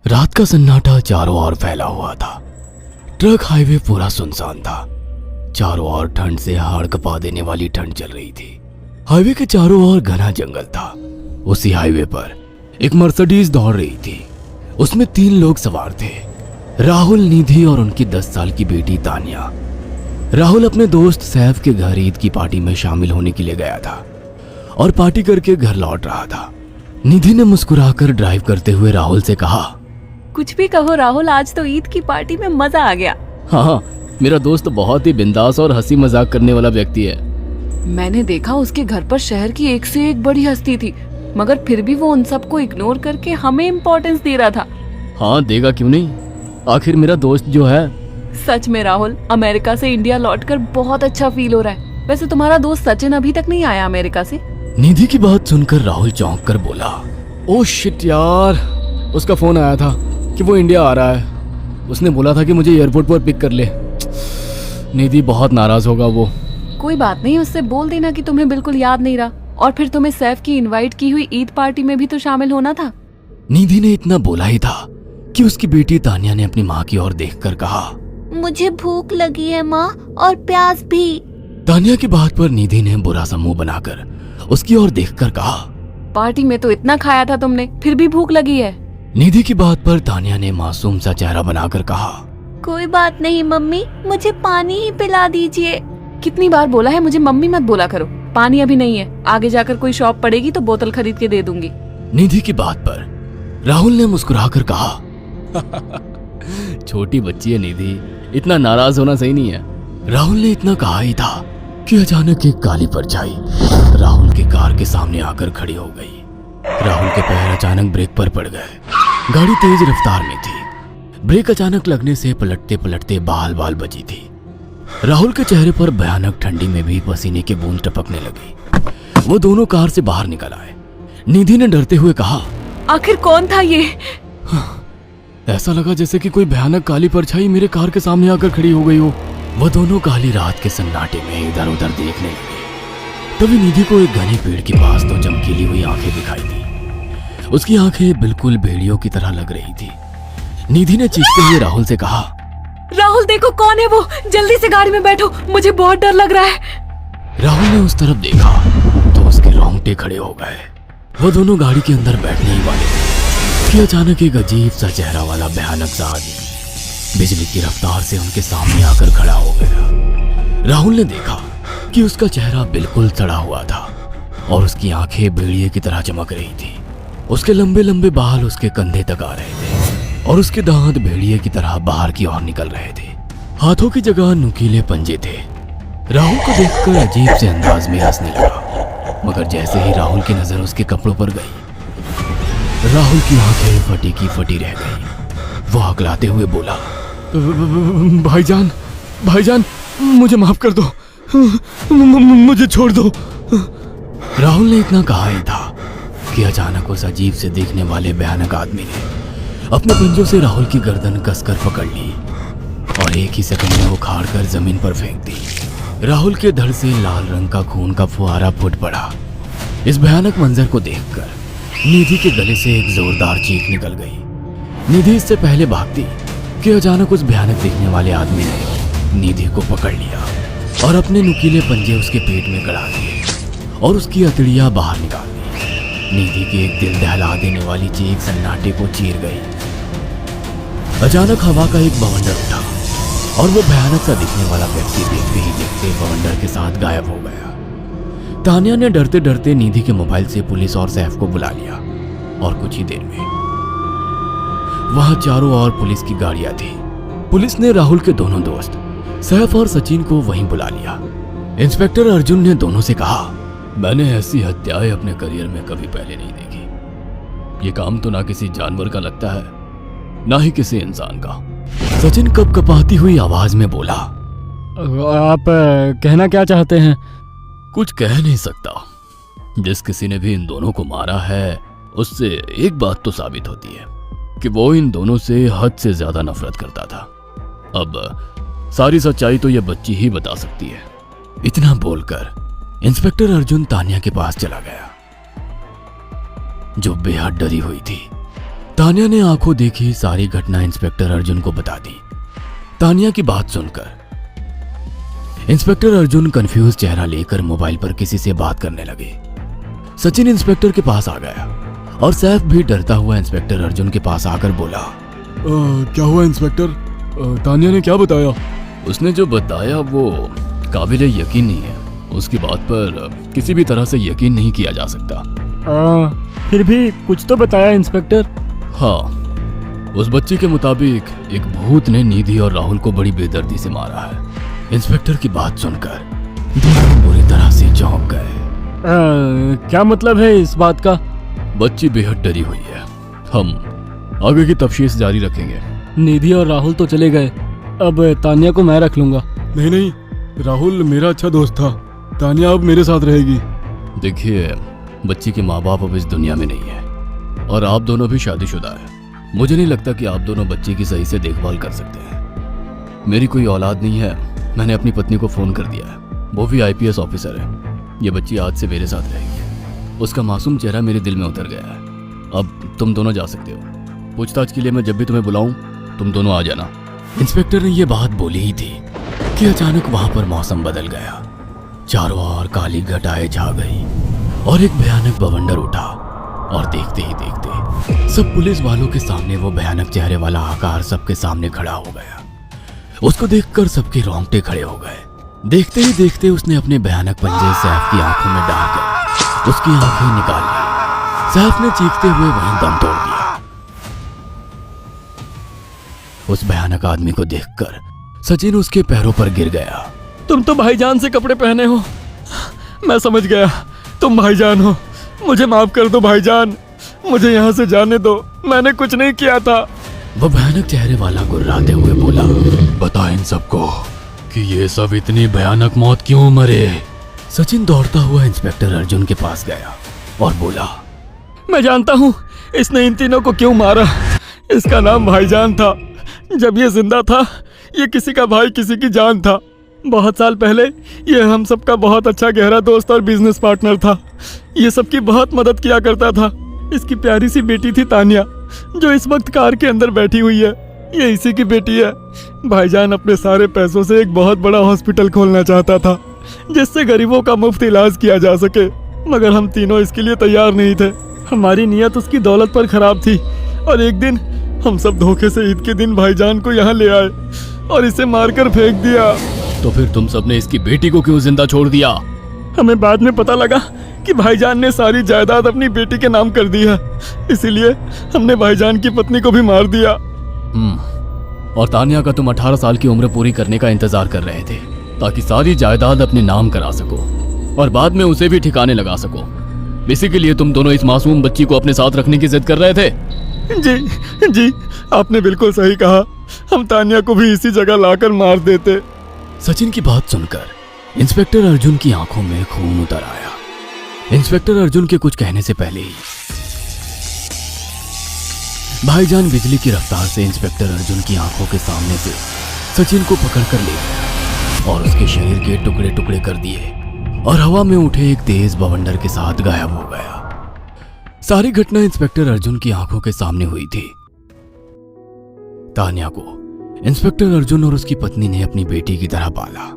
रात का सन्नाटा चारों ओर फैला हुआ था। ट्रक हाईवे पूरा सुनसान था। चारों ओर ठंड से हाड़ कपा देने वाली ठंड चल रही थी। हाईवे के चारों ओर घना जंगल था। उसी हाईवे पर एक मर्सिडीज दौड़ रही थी। उसमें 3 लोग सवार थे, राहुल, निधि और उनकी 10 साल की बेटी तानिया। राहुल अपने दोस्त सैफ के घर ईद की पार्टी में शामिल होने के लिए गया था और पार्टी करके घर लौट रहा था। निधि ने मुस्कुराकर ड्राइव करते हुए राहुल से कहा, कुछ भी कहो राहुल, आज तो ईद की पार्टी में मजा आ गया। हाँ, मेरा दोस्त बहुत ही बिंदास और हंसी मजाक करने वाला व्यक्ति है। मैंने देखा उसके घर पर शहर की एक से एक बड़ी हस्ती थी, मगर फिर भी वो उन सबको इग्नोर करके हमें इम्पोर्टेंस दे रहा था। हाँ, देगा क्यों नहीं, आखिर मेरा दोस्त जो है। सच में राहुल, अमेरिका से इंडिया लौटकर बहुत अच्छा फील हो रहा है। वैसे तुम्हारा दोस्त सचिन अभी तक नहीं आया अमेरिका से? निधि की बात सुनकर राहुल चौंक कर बोला, ओह शिट यार, उसका फोन आया था कि वो इंडिया आ रहा है। उसने बोला था कि मुझे एयरपोर्ट पर पिक कर ले। निधि बहुत नाराज होगा वो। कोई बात नहीं, उससे बोल देना कि तुम्हें बिल्कुल याद नहीं रहा और फिर तुम्हें सैफ की इनवाइट की हुई ईद पार्टी में भी तो शामिल होना था। निधि ने इतना बोला ही था कि उसकी बेटी तानिया ने अपनी माँ की ओर देखकर कहा, मुझे भूख लगी है माँ, और प्यास भी। तानिया की बात पर निधि ने बुरा सा मुंह बनाकर उसकी ओर देखकर कहा, पार्टी में तो इतना खाया था तुमने, फिर भी भूख लगी है। निधि की बात पर तानिया ने मासूम सा चेहरा बनाकर कहा, कोई बात नहीं मम्मी, मुझे पानी ही पिला दीजिए। कितनी बार बोला है मुझे मम्मी मत बोला करो। पानी अभी नहीं है, आगे जाकर कोई शॉप पड़ेगी तो बोतल खरीद के दे दूंगी। निधि की बात पर राहुल ने मुस्कुराकर कहा, छोटी बच्ची है निधि, इतना नाराज होना सही नहीं है। राहुल ने इतना कहा ही था कि अचानक एक काली परछाई राहुल की कार के सामने आकर खड़ी हो गई। राहुल के पैर अचानक ब्रेक पर पड़ गए। गाड़ी तेज रफ्तार में थी। ब्रेक अचानक लगने से पलटते पलटते बाल बाल बची थी। राहुल के चेहरे पर भयानक ठंडी में भी पसीने की बूंद टपकने लगी। वो दोनों कार से बाहर निकल आए। निधि ने डरते हुए कहा, आखिर कौन था ये? ऐसा लगा जैसे कि कोई भयानक काली परछाई मेरे कार के सामने आकर खड़ी हो गई हो। वह दोनों काली रात के सन्नाटे में इधर उधर देखने लगे। तभी निधि को एक घने पेड़ के पास दो चमकीली हुई आंखें दिखाई दी। उसकी आंखें बिल्कुल भेड़ियों की तरह लग रही थी। निधि ने चीखते हुए राहुल से कहा, राहुल देखो कौन है वो, जल्दी से गाड़ी में बैठो, मुझे बहुत डर लग रहा है। राहुल ने उस तरफ देखा तो उसके रोंगटे खड़े हो गए। वो दोनों गाड़ी के अंदर बैठने ही वाले थे कि अचानक एक अजीब सा चेहरा वाला भयानक सा आदमी बिजली की रफ्तार से उनके सामने आकर खड़ा हो गया। राहुल ने देखा कि उसका चेहरा बिल्कुल सड़ा हुआ था और उसकी आंखें भेड़िए की तरह चमक रही थी। उसके लंबे लंबे बाल उसके कंधे तक आ रहे थे और उसके दांत भेड़िए की तरह बाहर की ओर निकल रहे थे। हाथों की जगह नुकीले पंजे थे। राहुल को देखकर अजीब से अंदाज में हंसने लगा, मगर जैसे ही राहुल की नजर उसके कपड़ों पर गई, राहुल की आंखें फटी की फटी रह गई। वो हकलाते हुए बोला, भाईजान, भाईजान, मुझे माफ कर दो, मुझे छोड़ दो। राहुल ने इतना कहा ही था कि अचानक उस अजीब से देखने वाले भयानक आदमी ने अपने पंजों से राहुल की गर्दन कसकर पकड़ ली और एक ही सेकंड में उखाड़ कर जमीन पर फेंक दी। राहुल के धड़ से लाल रंग का खून का फुहारा फूट पड़ा। इस भयानक मंजर को देखकर निधि के गले से एक जोरदार चीख निकल गई। निधि इससे पहले भागती कि अचानक उस भयानक दिखने वाले आदमी ने निधि को पकड़ लिया और अपने नुकीले पंजे उसके पेट में गड़ा दिए और उसकी अतड़ियां बाहर निकाल दी। निधि की एक दिल दहला देने वाली चीख सन्नाटे को चीर गई। अचानक हवा का एक बवंडर उठा और वो भयानक सा दिखने वाला व्यक्ति देखते ही देखते बवंडर के साथ गायब हो गया। तानिया ने डरते डरते निधि के मोबाइल से पुलिस और सैफ को बुला लिया और कुछ ही देर में वहां चारों ओर पुलिस की गाड़ियां थी। पुलिस ने राहुल के दोनों दोस्त सैफ और सचिन को वहीं बुला लिया। इंस्पेक्टर अर्जुन ने दोनों से कहा, मैंने ऐसी हत्याएं अपने करियर में कभी पहले नहीं देखी। ये काम तो ना किसी जानवर का लगता है, ना ही किसी इंसान का। सचिन कपकपाती हुई आवाज में बोला, आप कहना क्या चाहते हैं? कुछ कह नहीं सकता। जिस किसी ने भी इन दोनों को मारा है उससे एक बात तो साबित होती है कि वो इन दोनों से हद से ज्यादा नफरत करता था। अब सारी सच्चाई तो यह बच्ची ही बता सकती है। इतना बोलकर इंस्पेक्टर अर्जुन तानिया के पास चला गया, जो बेहद डरी हुई थी। तानिया ने आंखों देखी सारी घटना इंस्पेक्टर अर्जुन को बता दी। तानिया की बात सुनकर इंस्पेक्टर अर्जुन कंफ्यूज चेहरा लेकर मोबाइल पर किसी से बात करने लगे। सचिन इंस्पेक्टर के पास आ गया और सैफ भी डरता हुआ इंस्पेक्टर अर्जुन के पास आकर बोला, क्या हुआ इंस्पेक्टर? तानिया ने क्या बताया? उसने जो बताया वो काबिले यकीन नहीं है। उसकी बात पर किसी भी तरह से यकीन नहीं किया जा सकता। फिर भी कुछ तो बताया इंस्पेक्टर। हाँ, उस बच्ची के मुताबिक एक भूत ने निधि और राहुल को बड़ी बेदर्दी से मारा है। इंस्पेक्टर की बात सुनकर दोनों बुरी तरह से चौंक गए। क्या मतलब है इस बात का? बच्ची बेहद डरी हुई है। हम आगे की तफ्तीश जारी रखेंगे। निधि और राहुल तो चले गए, अब तानिया को मैं रख लूंगा। नहीं, राहुल मेरा अच्छा दोस्त था। तानिया अब मेरे साथ रहेगी। देखिए, बच्ची के माँ बाप अब इस दुनिया में नहीं है और आप दोनों भी शादीशुदा है। मुझे नहीं लगता कि आप दोनों बच्ची की सही से देखभाल कर सकते हैं। मेरी कोई औलाद नहीं है। मैंने अपनी पत्नी को फोन कर दिया है, वो भी IPS ऑफिसर है। ये बच्ची आज से मेरे साथ रहेगी। उसका मासूम चेहरा मेरे दिल में उतर गया है। अब तुम दोनों जा सकते हो। पूछताछ के लिए मैं जब भी तुम्हें बुलाऊं तुम दोनों आ जाना। इंस्पेक्टर ने ये बात बोली ही थी कि अचानक वहां पर मौसम बदल गया। चारों ओर काली घटाएं छा गई और एक भयानक बवंडर उठा और देखते ही देखते सब पुलिस वालों के सामने वो भयानक चेहरे वाला आकार सबके सामने खड़ा हो गया। उसको देखकर सबके रोंगटे खड़े हो गए। देखते ही देखते उसने अपने भयानक पंजे सैफ की आंखों में डालकर उसकी आंखें निकाल ली। सैफ ने चीखते हुए वहीं दम तोड़ दिया। उस भयानक आदमी को देखकर सचिन उसके पैरों पर गिर गया। तुम तो भाईजान से कपड़े पहने हो। मैं समझ गया, तुम भाईजान हो। मुझे माफ कर दो भाईजान, मुझे यहाँ से जाने दो। मैंने कुछ नहीं किया था। वो भयानक चेहरे वाला गुर्राते हुए बोला, बता इन सबको कि ये सब इतनी भयानक मौत क्यों मरे। सचिन दौड़ता हुआ इंस्पेक्टर अर्जुन के पास गया और बोला, मैं जानता हूँ इसने इन तीनों को क्यों मारा। इसका नाम भाईजान था। जब ये जिंदा था ये किसी का भाई किसी की जान था। बहुत साल पहले ये हम सबका बहुत अच्छा गहरा दोस्त और बिजनेस पार्टनर था। ये सबकी बहुत मदद किया करता था। इसकी प्यारी सी बेटी थी तानिया, जो इस वक्त कार के अंदर बैठी हुई है। ये इसी की बेटी है। भाईजान अपने सारे पैसों से एक बहुत बड़ा हॉस्पिटल खोलना चाहता था जिससे गरीबों का मुफ्त इलाज किया जा सके, मगर हम तीनों इसके लिए तैयार नहीं थे। हमारी नीयत उसकी दौलत पर खराब थी और एक दिन हम सब धोखे से ईद के दिन भाईजान को यहाँ ले आए और इसे मारकर फेंक दिया। तो फिर तुम सबने इसकी बेटी को क्यों जिंदा छोड़ दिया? हमें बाद में पता लगा कि भाईजान ने सारी जायदाद अपनी बेटी के नाम कर दी है, इसीलिए हमने भाईजान की पत्नी को भी मार दिया। और तानिया का तुम 18 साल की उम्र पूरी करने का इंतजार कर रहे थे ताकि सारी जायदाद अपने नाम करा सको और बाद में उसे भी ठिकाने लगा सको। इसी के लिए तुम दोनों इस मासूम बच्ची को अपने साथ रखने की जिद कर रहे थे। जी, आपने बिल्कुल सही कहा। हम तानिया को भी इसी जगह लाकर मार देते। सचिन की बात सुनकर इंस्पेक्टर अर्जुन की आंखों में खून उतर आया। इंस्पेक्टर अर्जुन के कुछ कहने से पहले ही भाईजान बिजली की रफ्तार से इंस्पेक्टर अर्जुन की आंखों के सामने से सचिन को पकड़कर ले गया और उसके शरीर के टुकड़े टुकड़े कर दिए और हवा में उठे एक तेज बवंडर के साथ गायब हो गया। सारी घटना इंस्पेक्टर अर्जुन की आंखों के सामने हुई थी। तानिया को इंस्पेक्टर अर्जुन और उसकी पत्नी ने अपनी बेटी की तरह पाला।